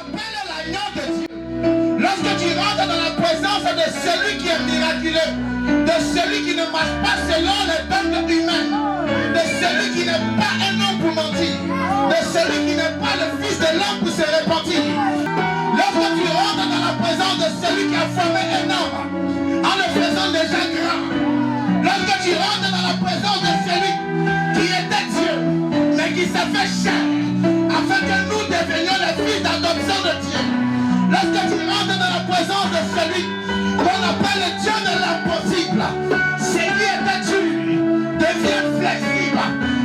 appelle l'agneau de Dieu. Lorsque tu rentres dans la présence de celui qui est miraculeux, de celui qui ne marche pas selon les dogmes humains, de celui qui n'est pas un homme pour mentir, de celui qui n'est pas le fils de l'homme pour se repentir. Lorsque tu rentres dans la présence de celui qui a formé un homme en le faisant déjà grand, lorsque tu rentres dans la présence de celui qui était Dieu, mais qui s'est fait chair, afin que nous devenions les fils d'adoption de Dieu. Lorsque tu rentres dans la présence de celui qu'on appelle le Dieu de l'impossible, ce qui était dur devient flexible,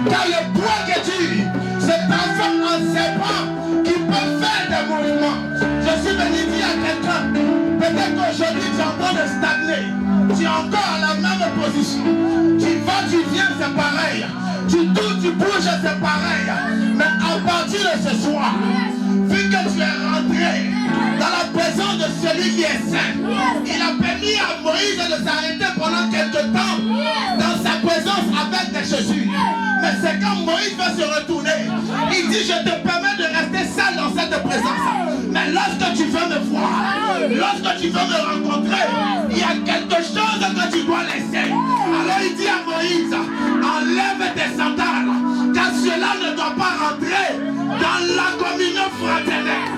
car le bois qui est dur se transforme en serpent qui peut faire des mouvements. Je suis venu dire à quelqu'un, peut-être qu'aujourd'hui tu es en train de stagner, tu es encore à la même position, tu vas, tu viens, c'est pareil, tu tournes, tu bouges, c'est pareil, mais à partir de ce soir, vu que tu es rentré dans la présence de celui qui est saint, il a permis à Moïse de s'arrêter pendant quelque temps dans sa présence avec des chaussures. Mais c'est quand Moïse va se retourner, il dit, je te permets de rester seul dans cette présence. Mais lorsque tu veux me voir, lorsque tu veux me rencontrer, il y a quelque chose que tu dois laisser. Alors il dit à Moïse, enlève tes sandales, car cela ne doit pas rentrer dans la communion fraternelle.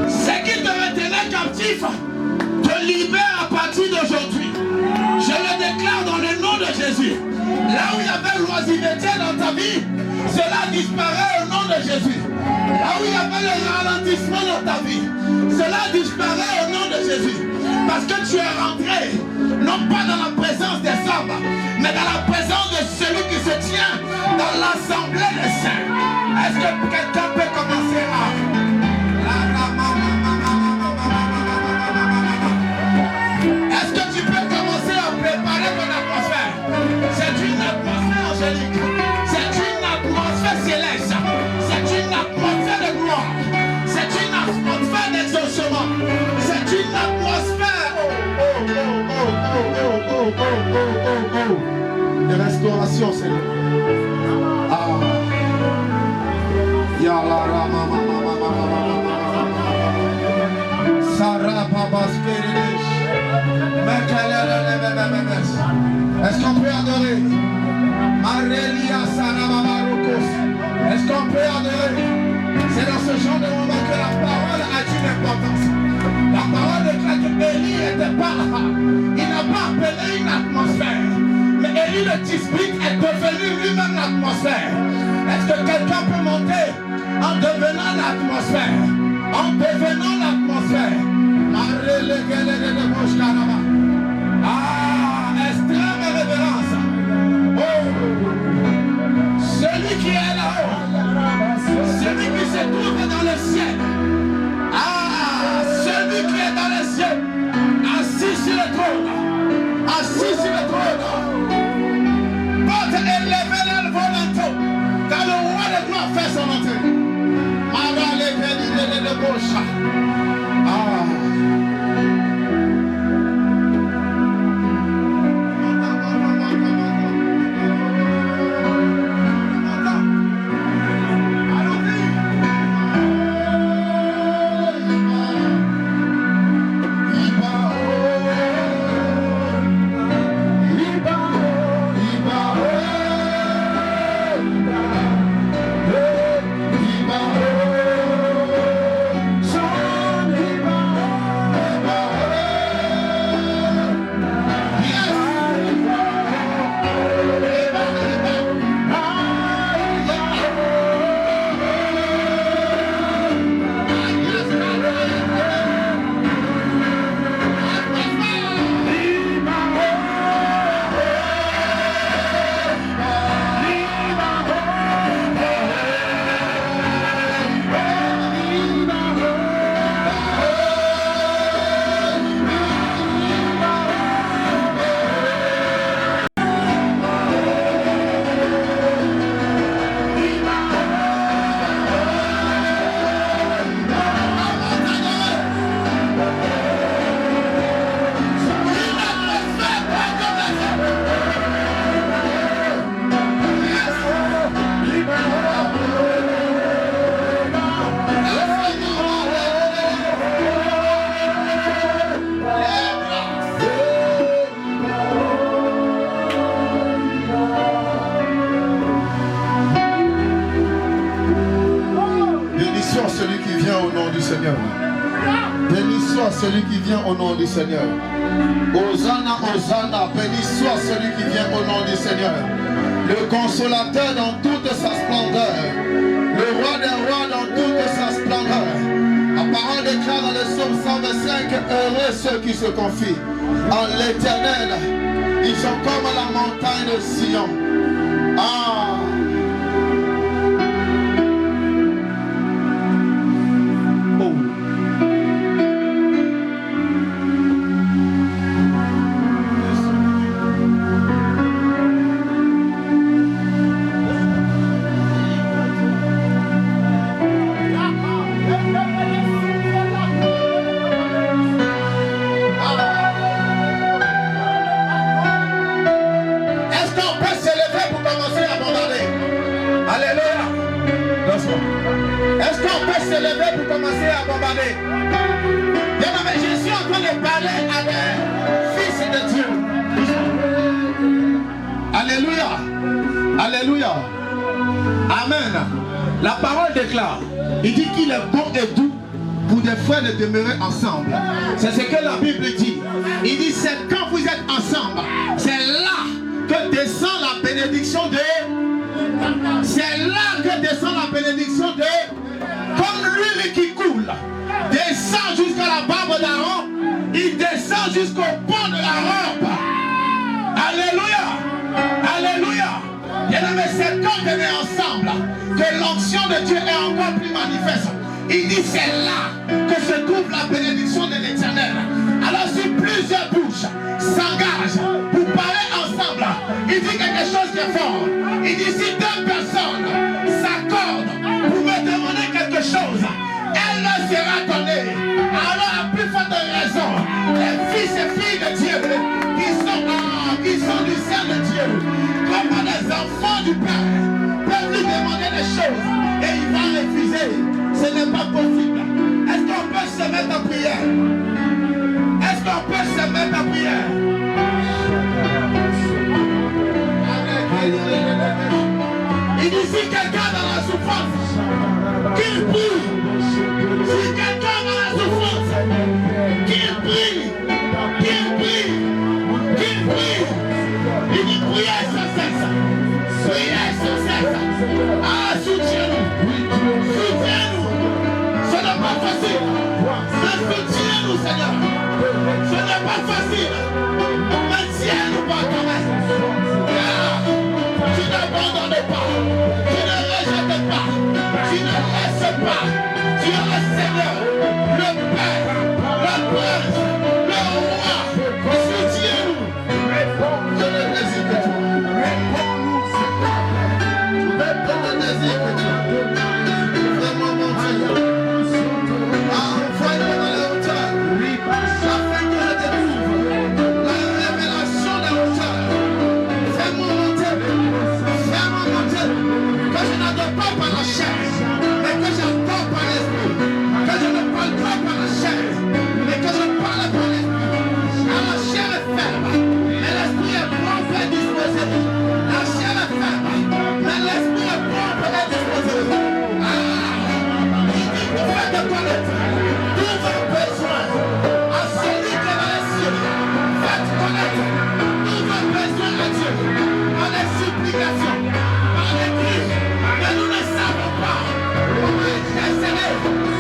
Ce qui te retenait captif te libère à partir d'aujourd'hui. Je le déclare dans le nom de Jésus. Là où il y avait l'oisiveté dans ta vie, cela disparaît au nom de Jésus. Là où il y avait le ralentissement dans ta vie, cela disparaît au nom de Jésus. Parce que tu es rentré, non pas dans la présence des hommes, mais dans la présence de celui qui se tient dans l'assemblée des saints. Est-ce que quelqu'un peut commencer à... Est-ce que tu peux commencer à préparer ton atmosphère? C'est une atmosphère angélique. C'est une atmosphère céleste. C'est une atmosphère de gloire. C'est une atmosphère d'exaucement. C'est une atmosphère de restauration, Seigneur. Ah. Yala est-ce qu'on peut adorer? Est-ce qu'on peut adorer? C'est dans ce genre de moment que la parole a une importance. La parole déclare que Élie n'était pas là. Il n'a pas appelé une atmosphère. Mais Élie le Tisbite est devenu lui-même l'atmosphère. Est-ce que quelqu'un peut monter en devenant l'atmosphère? En devenant l'atmosphère. Ah, extrême révérence. Oh, celui qui est là-haut, celui qui se trouve dans le ciel. Ah, celui qui est dans le ciel, assis sur le trône, assis sur le trône. Porte élevée le volonté, car le roi de gloire fait son entrée. qui vient au nom du Seigneur. Béni soit celui qui vient au nom du Seigneur. Hosanna, Hosanna, béni soit celui qui vient au nom du Seigneur. Le consolateur dans toute sa splendeur. Le roi des rois dans toute sa splendeur. La parole déclare dans le psaume 125, heureux ceux qui se confient en l'Éternel. Ils sont comme la montagne de Sion. Ah! Est-ce qu'on peut se lever pour commencer à bombarder? Bien, mais je suis en train de parler à des fils de Dieu. Alléluia. Alléluia. Amen. La parole déclare, il dit qu'il est bon et doux pour des frères de demeurer ensemble. C'est ce que la Bible dit. Il dit, c'est quand vous êtes ensemble, c'est là que descend la bénédiction de... C'est là que descend la bénédiction de... Comme l'huile qui coule, descend jusqu'à la barbe d'Aaron, il descend jusqu'au pont de la robe. Alléluia. Alléluia. Bien-aimé, c'est quand on est ensemble que l'onction de Dieu est encore plus manifeste. Il dit c'est là que se trouve la bénédiction de l'Éternel. Alors si plusieurs bouches s'engagent pour parler ensemble, il dit quelque chose de fort. Il dit si deux personnes s'accordent pour me demander quelque chose, elle leur sera donnée. Alors à plus forte raison, les fils et filles de Dieu qui sont du sein de Dieu, comme les enfants du Père, peuvent lui demander des choses et il va refuser. Ce n'est pas possible. Est-ce qu'on peut se mettre en prière? Est-ce qu'on peut se mettre en prière? Il dit si quelqu'un dans la souffrance, qu'il prie. Si quelqu'un dans la souffrance, qu'il prie. Qu'il prie. Qu'il prie. Il dit priez sans cesse. Priez sans cesse. Ah, soutiens-nous. Soutiens-nous. Ce n'est pas facile. Mais soutiens-nous, Seigneur. Ce n'est pas facile. Mais tiens-nous par ta main. Tu n'abandonnes pas. Tu ne rejettes pas. Tu ne laisses pas. Tu es le Seigneur, le Père, le Prince, le Roi. Soutiens-nous. Je ne désire que toi. Je ne désire que toi. Vraiment mon Dieu. Envoie-nous dans les hauteurs. Afin que je découvre la révélation des hauteurs. Fais-moi monter. Fais-moi monter. Que je n'adore pas par la chair, mais que j'adore par l'esprit. Que je ne parle pas par la chair, mais que je parle par l'esprit. La chair est ferme, mais l'esprit est propre et disposé. La chair est ferme, mais l'esprit est propre et disposé. Il dit que faites connaître tous vos besoins à celui qui est dans les cieux. Faites connaître tous vos besoins à Dieu, par les supplications, par les cris. Mais nous ne savons pas comment intercéder.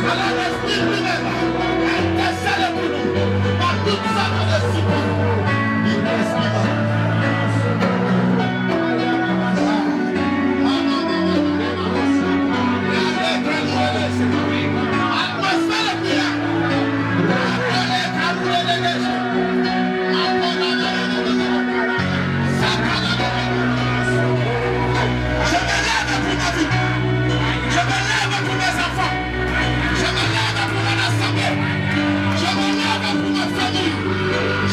Alors l'esprit lui-même intercède pour nous par toutes sortes de supports. Il respire. Atmosphère de prière. Je me lève pour ma vie. Je me lève pour mes enfants. Je me lève pour mon assemblée. Je me lève pour ma famille.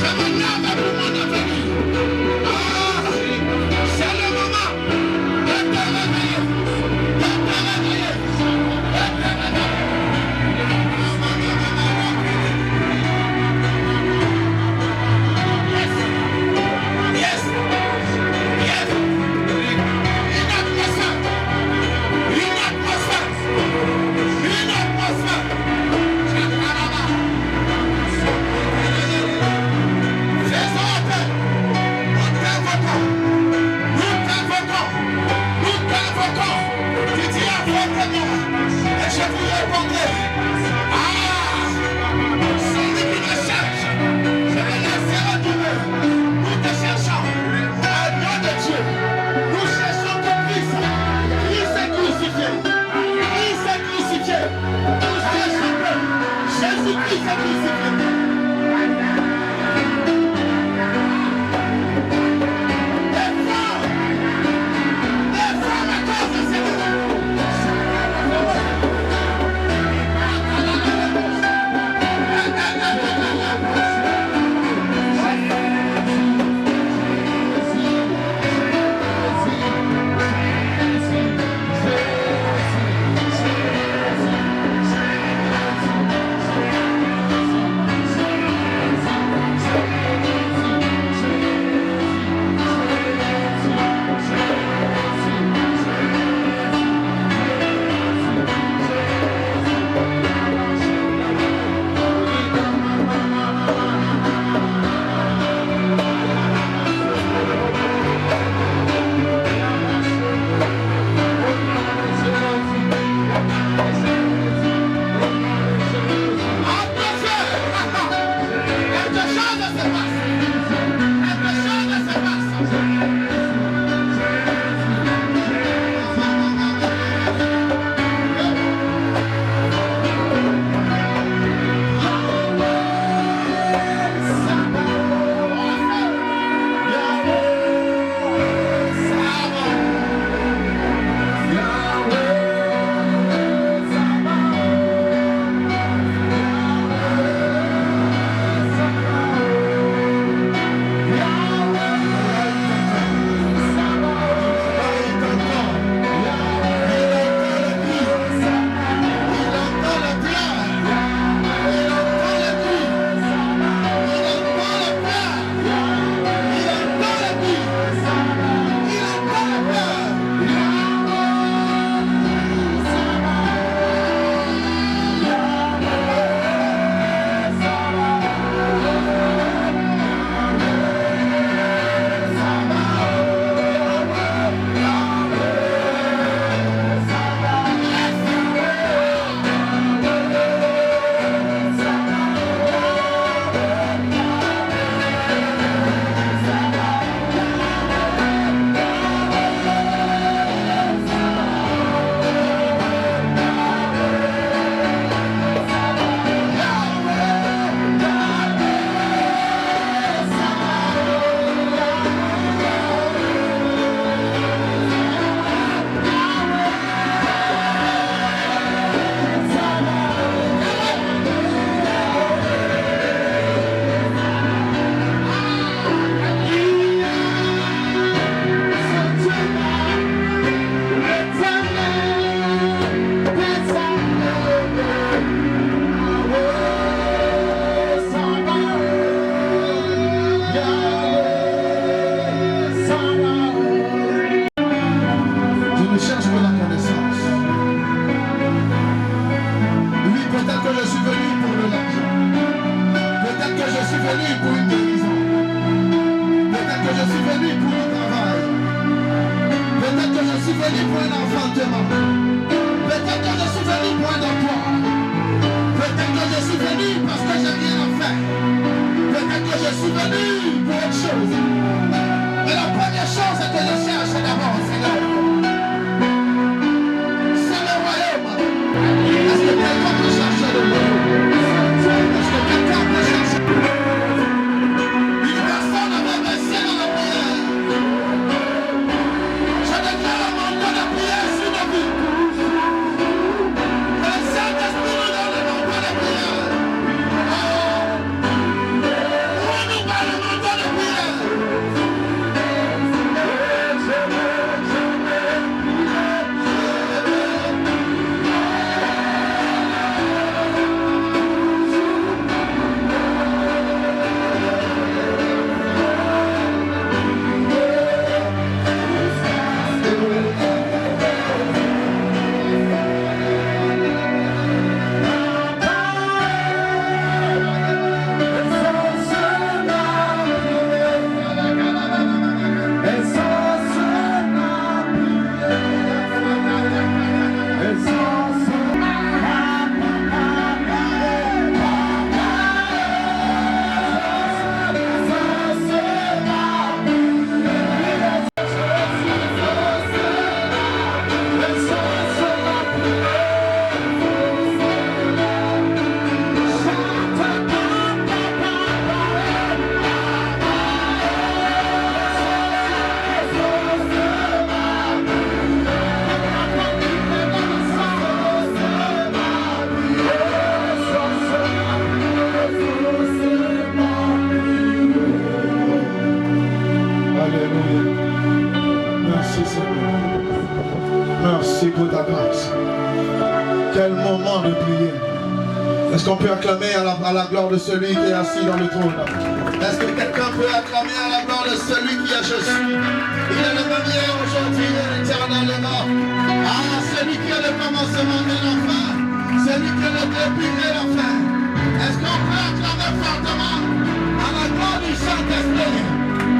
Je me lève pour mon avenir. Ah, c'est le moment de te réveiller. De te réveiller. De te réveiller. Yes. Yes. Yes. Une atmosphère. Une atmosphère. Une atmosphère. il s'est crucifié. Est-ce qu'on peut acclamer à la gloire de celui qui est assis dans le trône? Est-ce que quelqu'un peut acclamer à la gloire de celui qui est je suis? Il est le même hier, aujourd'hui et éternellement. Ah, celui qui est le commencement de l'enfer, celui qui est le début de l'enfer. Est-ce qu'on peut acclamer fortement à la gloire du Saint-Esprit?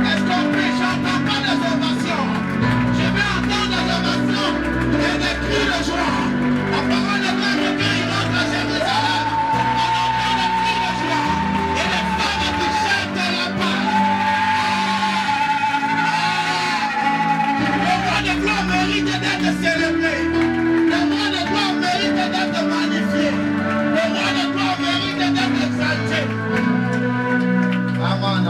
Est-ce qu'on peut chanter pas des ovations? Je vais entendre des ovations et des cris de joie. La parole de Dieu me dit, il rentre à Jérusalem. Mérite d'être célébré. Le roi de gloire mérite d'être magnifié. Le roi de gloire mérite d'être exalté. Amen.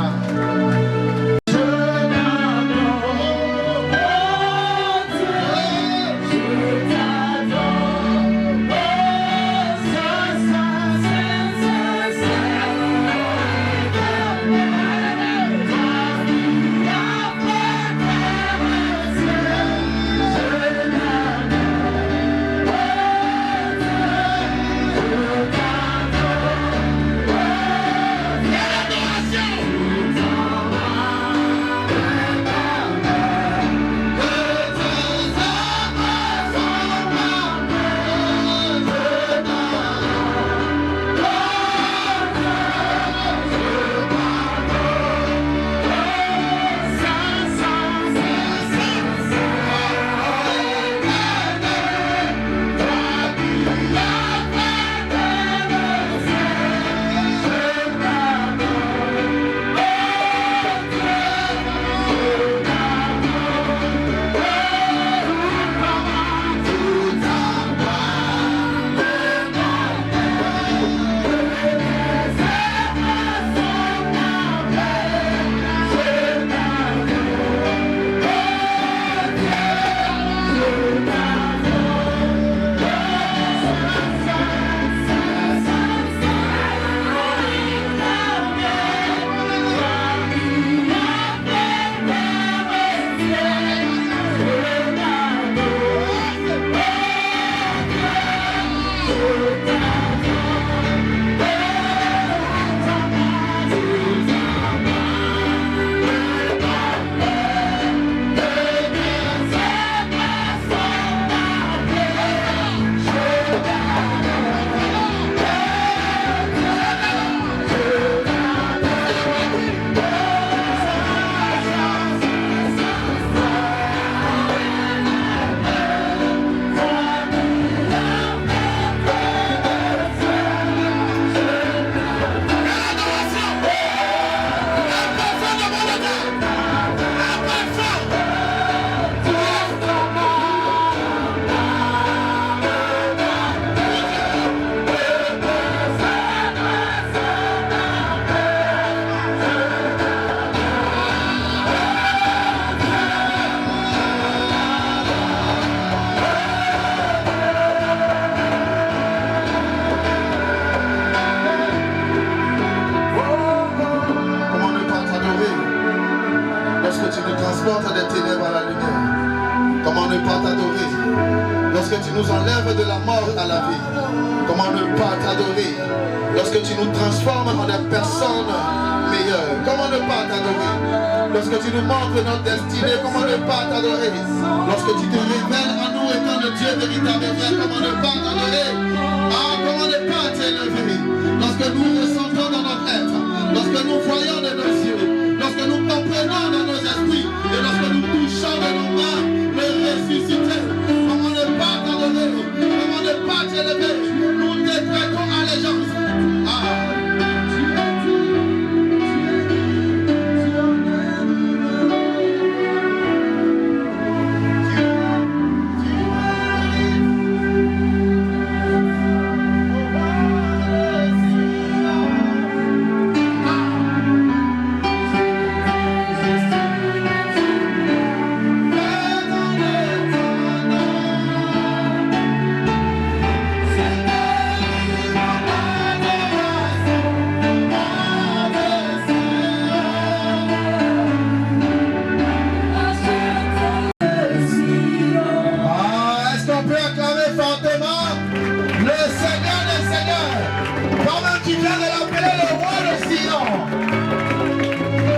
tu viens de l'appeler le roi de Sion?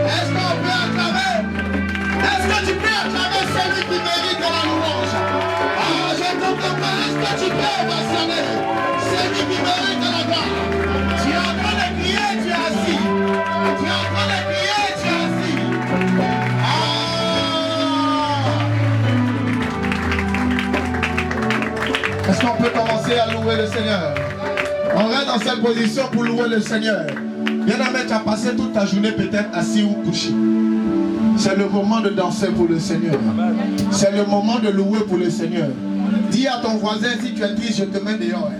Est-ce qu'on peut acclamer? Est-ce que tu peux acclamer celui qui mérite la louange? Ah, je ne comprends pas. Est-ce que tu peux ovationner celui qui mérite la gloire? Tu es en train de crier, tu es assis. Tu es en train de crier, tu es assis. Ah! Est-ce qu'on peut commencer à louer le Seigneur? On reste dans cette position pour louer le Seigneur. Bien-aimé, tu as passé toute ta journée peut-être assis ou couché. C'est le moment de danser pour le Seigneur. C'est le moment de louer pour le Seigneur. Dis à ton voisin, si tu es triste, je te mets dehors.